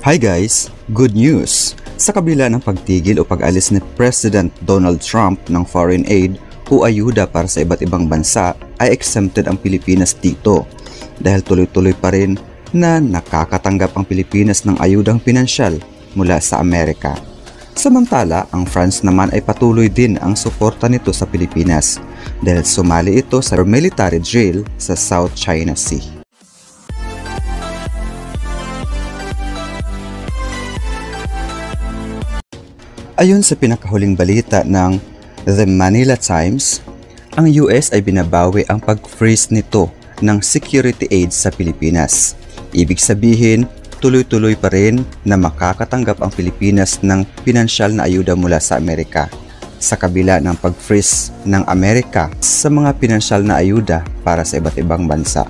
Hi guys! Good news! Sa kabila ng pagtigil o pag-alis ni President Donald Trump ng foreign aid o ayuda para sa iba't ibang bansa ay exempted ang Pilipinas dito dahil tuloy-tuloy pa rin na nakakatanggap ang Pilipinas ng ayudang pinansyal mula sa Amerika. Samantala, ang France naman ay patuloy din ang suporta nito sa Pilipinas dahil sumali ito sa military drill sa South China Sea. Ayon sa pinakahuling balita ng The Manila Times, ang US ay binabawi ang pag-freeze nito ng security aid sa Pilipinas. Ibig sabihin, tuloy-tuloy pa rin na makakatanggap ang Pilipinas ng pinansyal na ayuda mula sa Amerika sa kabila ng pag-freeze ng Amerika sa mga pinansyal na ayuda para sa iba't ibang bansa.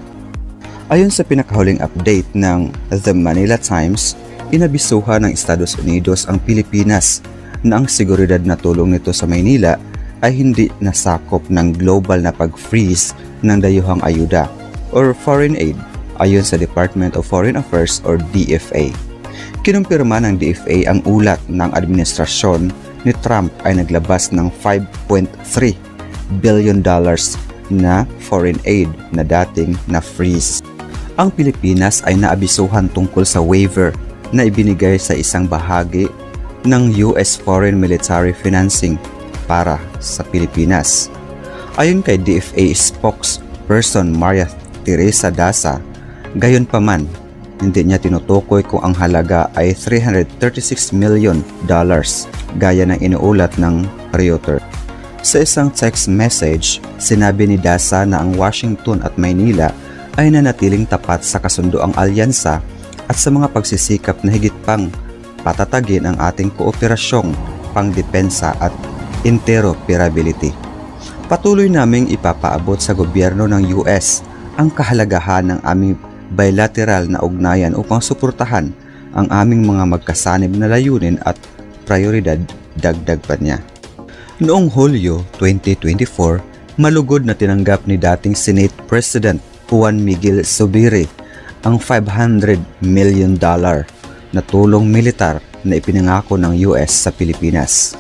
Ayon sa pinakahuling update ng The Manila Times, inabisuhan ng Estados Unidos ang Pilipinas na ang seguridad na tulong nito sa Maynila ay hindi nasakop ng global na pag-freeze ng dayuhang ayuda or foreign aid ayon sa Department of Foreign Affairs or DFA. Kinumpirma ng DFA ang ulat ng administrasyon ni Trump ay naglabas ng $5.3 billion na foreign aid na dating na-freeze. Ang Pilipinas ay naabisuhan tungkol sa waiver na ibinigay sa isang bahagi ng US Foreign Military Financing para sa Pilipinas. Ayon kay DFA spokesperson Maria Teresa Daza, gayunpaman, hindi niya tinutukoy kung ang halaga ay $336 million gaya ng inuulat ng Reuters. Sa isang text message, sinabi ni Daza na ang Washington at Maynila ay nanatiling tapat sa kasunduang alyansa at sa mga pagsisikap na higit pang patatagin ang ating kooperasyong pangdepensa at interoperability. Patuloy naming ipapaabot sa gobyerno ng US ang kahalagahan ng aming bilateral na ugnayan upang suportahan ang aming mga magkasanib na layunin at prioridad, dagdag pa niya. Noong Hulyo 2024, malugod na tinanggap ni dating Senate President Juan Miguel Zubiri ang $500 million na tulong militar na ipinangako ng US sa Pilipinas.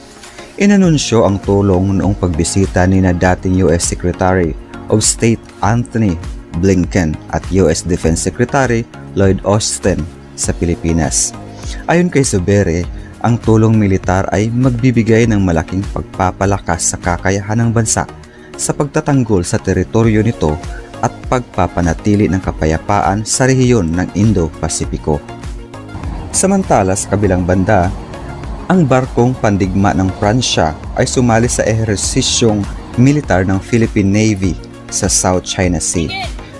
Inanunsyo ang tulong noong pagbisita ni na dating US Secretary of State Antony Blinken at US Defense Secretary Lloyd Austin sa Pilipinas. Ayon kay Zubiri, ang tulong militar ay magbibigay ng malaking pagpapalakas sa kakayahan ng bansa sa pagtatanggol sa teritoryo nito at pagpapanatili ng kapayapaan sa rehiyon ng Indo-Pasipiko. Samantala sa kabilang banda, ang barkong pandigma ng Pransya ay sumali sa ehersisyong militar ng Philippine Navy sa South China Sea.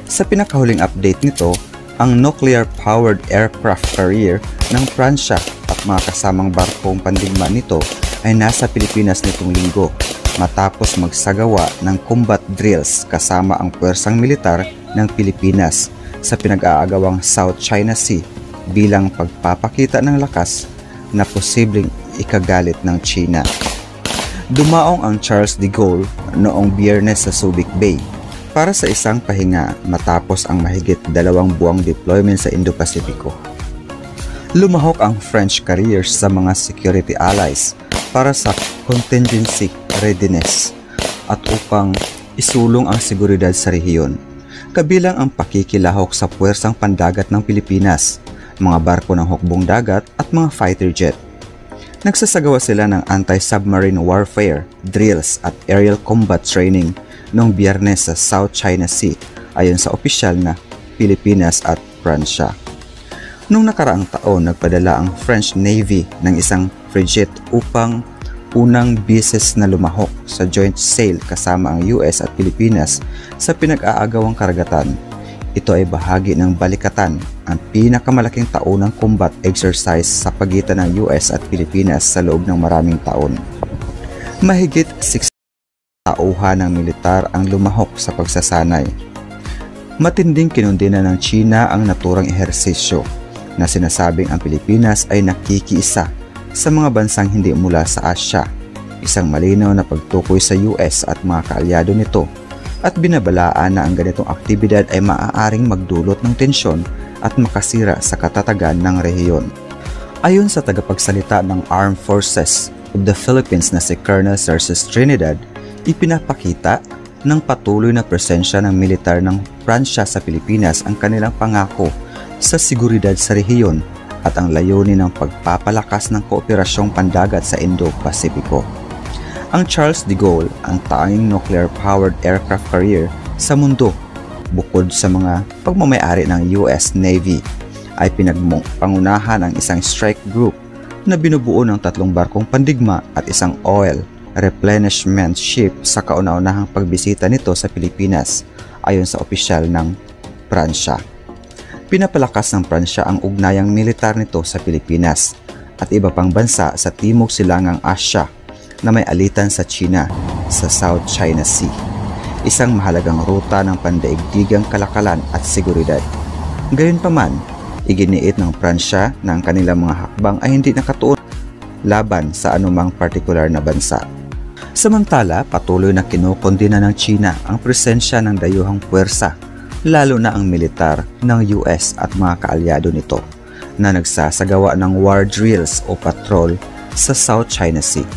Sa pinakahuling update nito, ang nuclear-powered aircraft carrier ng Pransya at mga kasamang barkong pandigma nito ay nasa Pilipinas nitong linggo matapos magsagawa ng combat drills kasama ang puwersang militar ng Pilipinas sa pinag-aagawang South China Sea bilang pagpapakita ng lakas na posibleng ikagalit ng China. Dumaong ang Charles de Gaulle noong Biyernes sa Subic Bay para sa isang pahinga matapos ang mahigit 2 buwang deployment sa Indo-Pasipiko. Lumahok ang French carriers sa mga security allies para sa contingency readiness at upang isulong ang seguridad sa rehiyon, kabilang ang pakikilahok sa puwersang pandagat ng Pilipinas, mga barko ng hukbong dagat at mga fighter jet. Nagsasagawa sila ng anti-submarine warfare, drills at aerial combat training noong Biyernes sa South China Sea ayon sa opisyal na Pilipinas at Pransya. Noong nakaraang taon, nagpadala ang French Navy ng isang frigate upang unang beses na lumahok sa joint sail kasama ang US at Pilipinas sa pinag-aagawang karagatan. Ito ay bahagi ng Balikatan, ang pinakamalaking taunang combat exercise sa pagitan ng US at Pilipinas sa loob ng maraming taon. Mahigit 6 tauhan ng militar ang lumahok sa pagsasanay. Matinding kinundina ng China ang naturang ehersisyo na sinasabing ang Pilipinas ay nakikiisa sa mga bansang hindi mula sa Asya, isang malinaw na pagtukoy sa US at mga kaalyado nito at binabalaan na ang ganitong aktibidad ay maaaring magdulot ng tensyon at makasira sa katatagan ng rehiyon. Ayon sa tagapagsalita ng Armed Forces of the Philippines na si Colonel Cerces Trinidad, ipinapakita ng patuloy na presensya ng militar ng Pransya sa Pilipinas ang kanilang pangako sa seguridad sa rehiyon at ang layunin ng pagpapalakas ng kooperasyong pandagat sa Indo-Pasipiko. Ang Charles de Gaulle, ang tanging nuclear-powered aircraft carrier sa mundo, bukod sa mga pagmamayari ng US Navy, ay pinagpangunahan ang isang strike group na binubuo ng 3 barkong pandigma at isang oil replenishment ship sa kauna-unahang pagbisita nito sa Pilipinas, ayon sa opisyal ng Pransya. Pinapalakas ng Pransya ang ugnayang militar nito sa Pilipinas at iba pang bansa sa Timog Silangang Asya na may alitan sa China sa South China Sea, isang mahalagang ruta ng pandaigdigang kalakalan at seguridad. Gayunpaman, iginiit ng Pransya na ang kanilang mga hakbang ay hindi nakatuon laban sa anumang partikular na bansa. Samantala, patuloy na kinukondina ng China ang presensya ng dayuhang puwersa, lalo na ang militar ng US at mga kaalyado nito na nagsasagawa ng war drills o patrol sa South China Sea.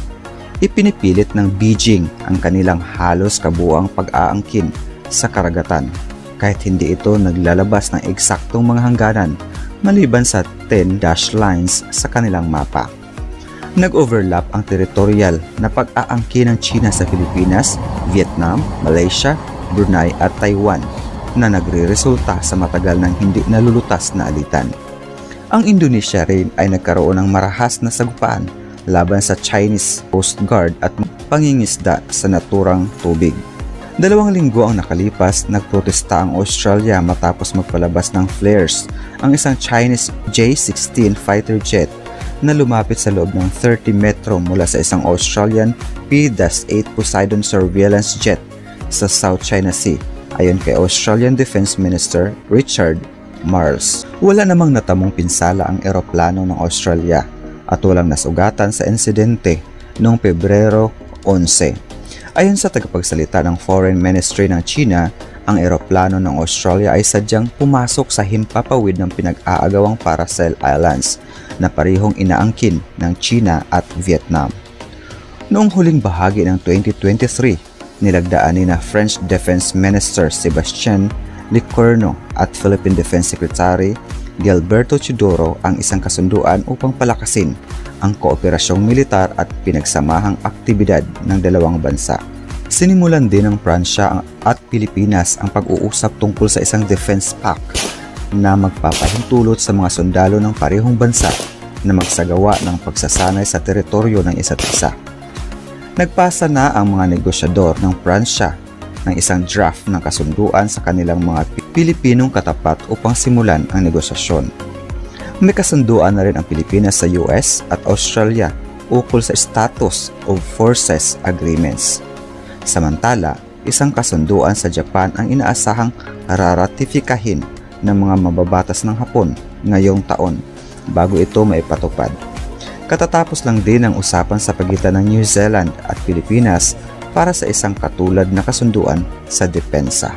Ipinipilit ng Beijing ang kanilang halos kabuuang pag-aangkin sa karagatan kahit hindi ito naglalabas ng eksaktong mga hangganan maliban sa 10 dash lines sa kanilang mapa. Nag-overlap ang teritorial na pag-aangkin ng China sa Pilipinas, Vietnam, Malaysia, Brunei at Taiwan na nagre-resulta sa matagal ng hindi nalulutas na alitan. Ang Indonesia rin ay nagkaroon ng marahas na sagupaan laban sa Chinese Coast Guard at pangingisda sa naturang tubig. 2 linggo ang nakalipas, nagprotesta ang Australia matapos magpalabas ng flares ang isang Chinese J-16 fighter jet na lumapit sa loob ng 30 metro mula sa isang Australian P-8 Poseidon surveillance jet sa South China Sea, ayon kay Australian Defense Minister Richard Marles. Wala namang natamong pinsala ang eroplano ng Australia at walang nasugatan sa insidente noong Pebrero 11. Ayon sa tagapagsalita ng Foreign Ministry ng China, ang eroplano ng Australia ay sadyang pumasok sa himpapawid ng pinag-aagawang Paracel Islands na parehong inaangkin ng China at Vietnam. Noong huling bahagi ng 2023, nilagdaan ni French Defense Minister Sébastien Lecornu at Philippine Defense Secretary Gilberto Teodoro ang isang kasunduan upang palakasin ang kooperasyong militar at pinagsamahang aktibidad ng dalawang bansa. Sinimulan din ng Pransya at Pilipinas ang pag-uusap tungkol sa isang defense pact na magpapahintulot sa mga sundalo ng parehong bansa na magsagawa ng pagsasanay sa teritoryo ng isa't isa. Nagpasa na ang mga negosyador ng Pransya ng isang draft ng kasunduan sa kanilang mga Pilipinong katapat upang simulan ang negosasyon. May kasunduan na rin ang Pilipinas sa US at Australia ukol sa Status of Forces Agreements. Samantala, isang kasunduan sa Japan ang inaasahang raratifikahin ng mga mababatas ng Hapon ngayong taon bago ito maipatupad. Katatapos lang din ang usapan sa pagitan ng New Zealand at Pilipinas para sa isang katulad na kasunduan sa depensa.